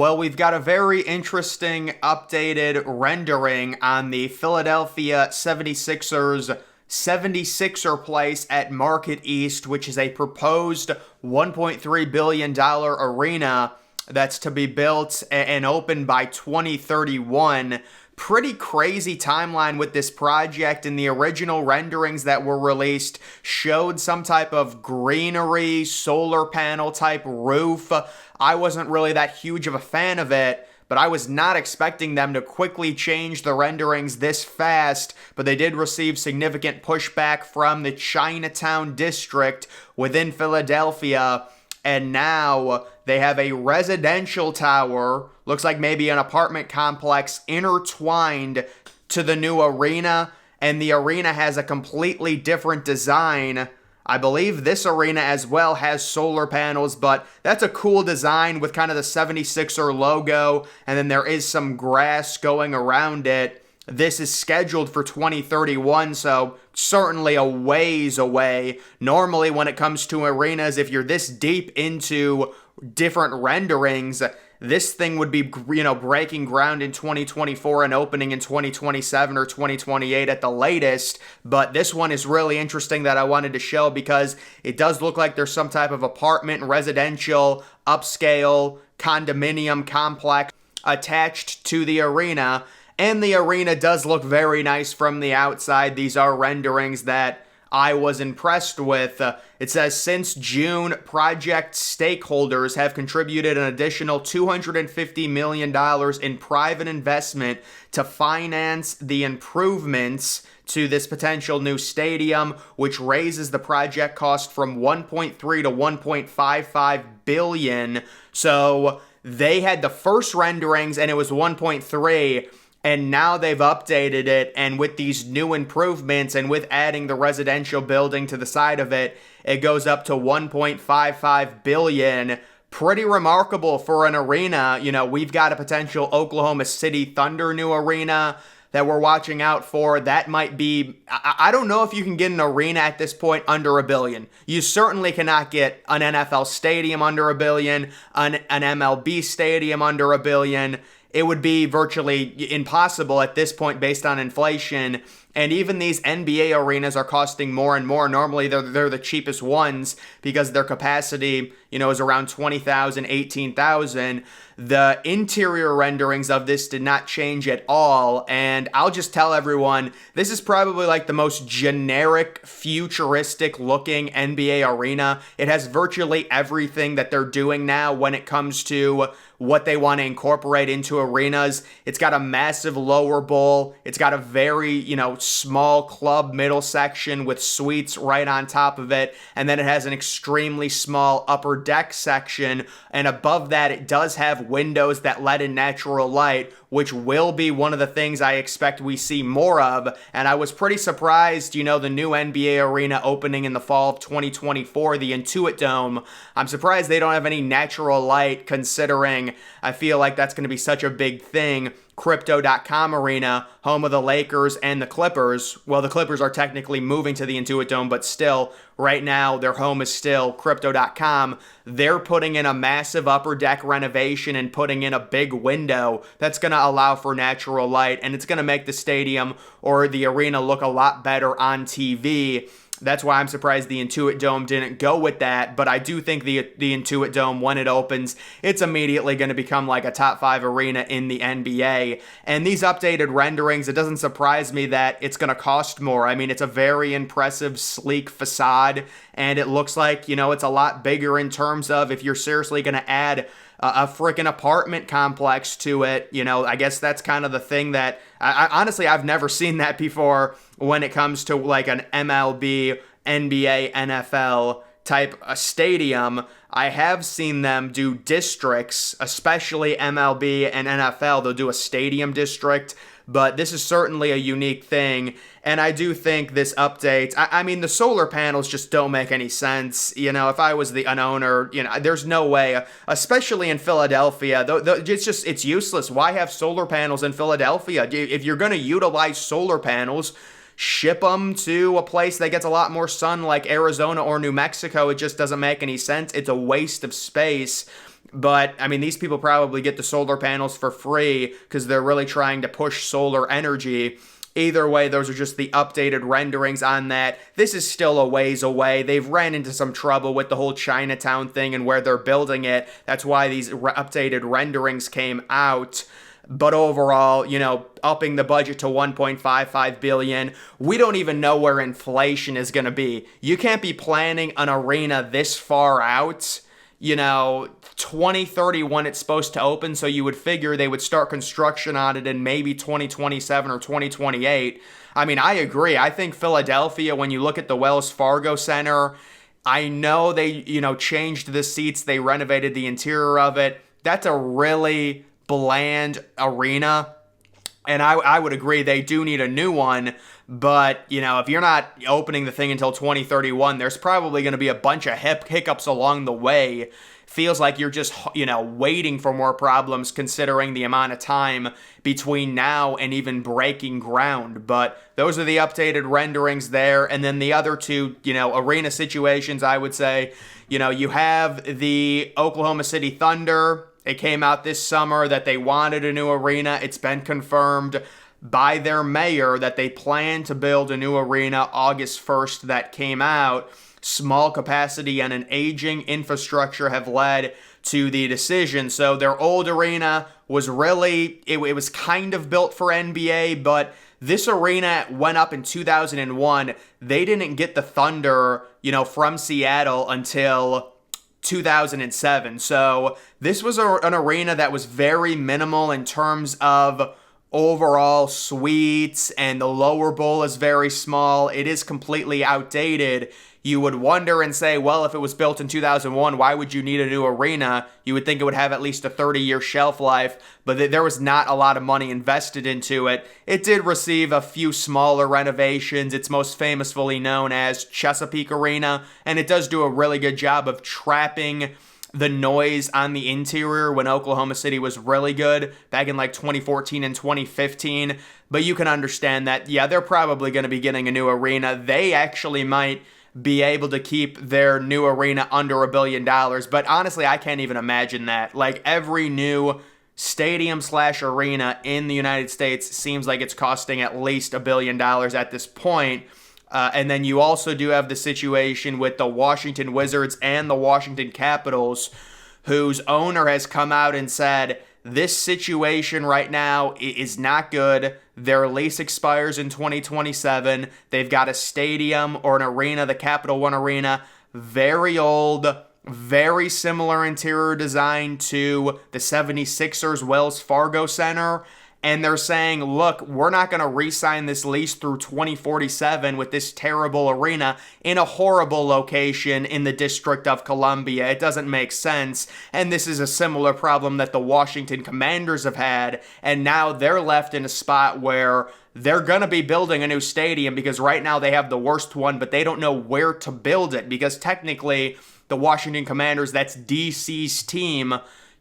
Well, we've got a very interesting updated rendering on the Philadelphia 76ers 76er Place at Market East, which is a proposed $1.3 billion arena that's to be built and open by 2031. Pretty crazy timeline with this project, and the original renderings that were released showed some type of greenery, solar panel type roof. I wasn't really that huge of a fan of it, but I was not expecting them to quickly change the renderings this fast, but they did receive significant pushback from the Chinatown district within Philadelphia, and now they have a residential tower, looks like maybe an apartment complex, intertwined to the new arena, and the arena has a completely different design. I believe this arena as well has solar panels, but that's a cool design with kind of the 76er logo, and then there is some grass going around it. This is scheduled for 2031, so certainly a ways away. Normally, when it comes to arenas, if you're this deep into different renderings, this thing would be, breaking ground in 2024 and opening in 2027 or 2028 at the latest. But this one is really interesting that I wanted to show because it does look like there's some type of apartment, residential, upscale, condominium complex attached to the arena. And the arena does look very nice from the outside. These are renderings that I was impressed with. It says, since June, project stakeholders have contributed an additional $250 million in private investment to finance the improvements to this potential new stadium, which raises the project cost from 1.3 to 1.55 billion. So they had the first renderings and it was 1.3. And now they've updated it, and with these new improvements and with adding the residential building to the side of it, it goes up to 1.55 billion. Pretty remarkable for an arena. We've got a potential Oklahoma City Thunder new arena that we're watching out for. That might be, I don't know if you can get an arena at this point under $1 billion. You certainly cannot get an NFL stadium under $1 billion, an MLB stadium under $1 billion. It would be virtually impossible at this point based on inflation. And even these NBA arenas are costing more and more. Normally, they're the cheapest ones because their capacity, is around 20,000, 18,000. The interior renderings of this did not change at all. And I'll just tell everyone, this is probably like the most generic, futuristic looking NBA arena. It has virtually everything that they're doing now when it comes to what they want to incorporate into arenas. It's got a massive lower bowl. It's got a very, small club middle section with suites right on top of it. And then it has an extremely small upper deck section. And above that, it does have windows that let in natural light, which will be one of the things I expect we see more of. And I was pretty surprised, the new NBA arena opening in the fall of 2024, the Intuit Dome. I'm surprised they don't have any natural light, considering I feel like that's going to be such a big thing. Crypto.com arena, home of the Lakers and the Clippers. Well, the Clippers are technically moving to the Intuit Dome, but still, right now, their home is still Crypto.com. They're putting in a massive upper deck renovation and putting in a big window that's going to allow for natural light, and it's going to make the stadium or the arena look a lot better on TV. That's why I'm surprised the Intuit Dome didn't go with that, but I do think the Intuit Dome, when it opens, it's immediately going to become like a top 5 arena in the NBA. And these updated renderings, it doesn't surprise me that it's going to cost more. I mean, it's a very impressive, sleek facade, and it looks like, it's a lot bigger in terms of if you're seriously going to add a freaking apartment complex to it. I guess that's kind of the thing that honestly, I've never seen that before when it comes to like an MLB, NBA, NFL type stadium. I have seen them do districts, especially MLB and NFL. They'll do a stadium district, but this is certainly a unique thing. And I do think this update, I mean, the solar panels just don't make any sense. If I was an owner, there's no way, especially in Philadelphia, it's useless. Why have solar panels in Philadelphia? If you're going to utilize solar panels, ship them to a place that gets a lot more sun like Arizona or New Mexico. It just doesn't make any sense. It's a waste of space. But I mean, these people probably get the solar panels for free because they're really trying to push solar energy. Either way, those are just the updated renderings on that. This is still a ways away. They've ran into some trouble with the whole Chinatown thing and where they're building it. That's why these updated renderings came out. But overall, upping the budget to 1.55 billion, we don't even know where inflation is going to be. You can't be planning an arena this far out. 2031 it's supposed to open, so you would figure they would start construction on it in maybe 2027 or 2028. I mean, I agree. I think Philadelphia, when you look at the Wells Fargo Center, I know they, changed the seats, they renovated the interior of it. That's a really bland arena. And I would agree they do need a new one. But, if you're not opening the thing until 2031, there's probably going to be a bunch of hiccups along the way. Feels like you're just, waiting for more problems considering the amount of time between now and even breaking ground. But those are the updated renderings there. And then the other two, arena situations, I would say, you have the Oklahoma City Thunder. It came out this summer that they wanted a new arena. It's been confirmed by their mayor that they plan to build a new arena August 1st. That came out. Small capacity and an aging infrastructure have led to the decision. So their old arena was really, it was kind of built for NBA, but this arena went up in 2001. They didn't get the Thunder, from Seattle until 2007. So this was an arena that was very minimal in terms of overall suites, and the lower bowl is very small. It is completely outdated. You would wonder and say, well, if it was built in 2001, why would you need a new arena? You would think it would have at least a 30-year shelf life, but there was not a lot of money invested into it. It did receive a few smaller renovations. It's most famously known as Chesapeake Arena, and it does do a really good job of trapping the noise on the interior when Oklahoma City was really good back in like 2014 and 2015. But you can understand that, yeah, they're probably going to be getting a new arena. They actually might be able to keep their new arena under $1 billion. But honestly, I can't even imagine that. Like, every new stadium/arena in the United States seems like it's costing at least $1 billion at this point. And then you also do have the situation with the Washington Wizards and the Washington Capitals, whose owner has come out and said, this situation right now is not good. Their lease expires in 2027. They've got a stadium or an arena, the Capital One Arena, very old, very similar interior design to the 76ers Wells Fargo Center. And they're saying, look, we're not going to re-sign this lease through 2047 with this terrible arena in a horrible location in the District of Columbia. It doesn't make sense. And this is a similar problem that the Washington Commanders have had. And now they're left in a spot where they're going to be building a new stadium because right now they have the worst one, but they don't know where to build it because technically the Washington Commanders, that's DC's team.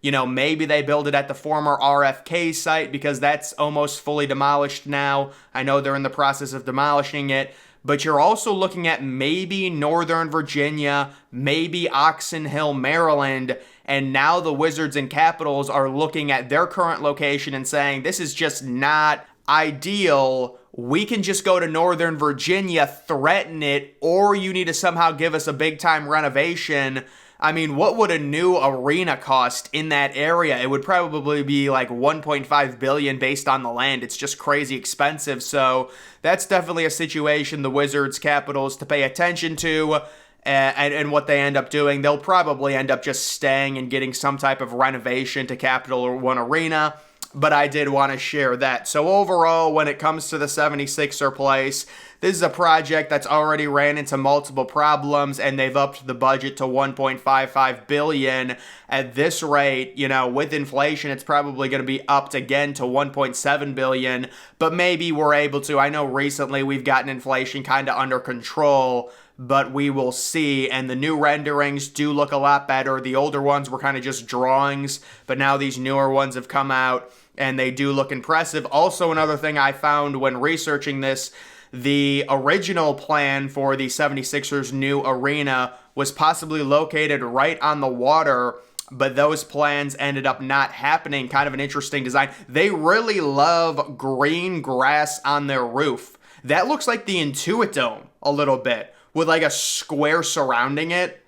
Maybe they build it at the former RFK site because that's almost fully demolished now. I know they're in the process of demolishing it. But you're also looking at maybe Northern Virginia, maybe Oxon Hill, Maryland. And now the Wizards and Capitals are looking at their current location and saying, this is just not ideal. We can just go to Northern Virginia, threaten it, or you need to somehow give us a big-time renovation. I mean, what would a new arena cost in that area? It would probably be like $1.5 billion based on the land. It's just crazy expensive. So that's definitely a situation the Wizards, Capitals to pay attention to. And what they end up doing, they'll probably end up just staying and getting some type of renovation to Capital One Arena. But I did want to share that. So overall, when it comes to the 76er place, this is a project that's already ran into multiple problems, and they've upped the budget to $1.55 billion. At this rate, with inflation, it's probably going to be upped again to $1.7 billion. But maybe we're able to. I know recently we've gotten inflation kind of under control, but we will see. And the new renderings do look a lot better. The older ones were kind of just drawings, but now these newer ones have come out, and they do look impressive. Also, another thing I found when researching this, the original plan for the 76ers new arena was possibly located right on the water but those plans ended up not happening. Kind of an interesting design. They really love green grass on their roof. That looks like the Intuit Dome a little bit, with like a square surrounding it.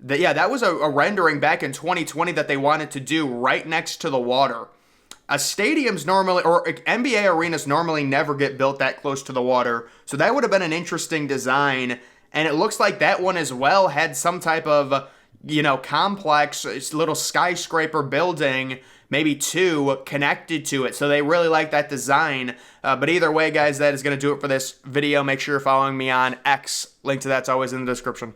Yeah, that was a rendering back in 2020 that they wanted to do right next to the water. Stadiums normally, or NBA arenas normally never get built that close to the water, so that would have been an interesting design. And it looks like that one as well had some type of, complex, little skyscraper building, maybe two, connected to it. So they really like that design. But either way, guys, that is going to do it for this video. Make sure you're following me on X. Link to that's always in the description.